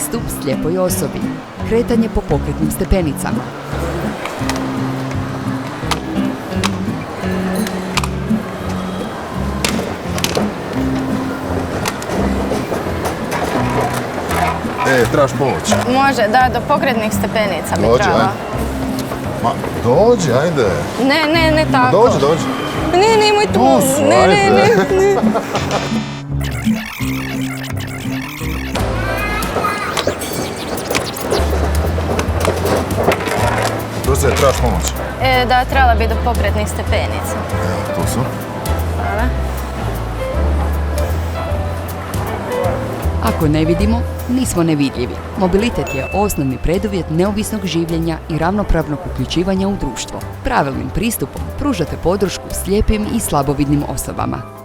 pristup slijepoj osobi, kretanje po pokretnim stepenicama, Trebaš pomoć. Može, da, do pokretnih stepenica bi Dođi, trebala. Ma, dođi, ajde. Ne tako. Dođi. Ne, nemoj tu. Tu su, ajde. Ne. Tu se trebaš pomoć. Da, trebala bi do pokretnih stepenica. Evo, tu su. Hvala. Ako ne vidimo, nismo nevidljivi. Mobilitet je osnovni preduvjet neovisnog življenja i ravnopravnog uključivanja u društvo. Pravilnim pristupom pružate podršku slijepim i slabovidnim osobama.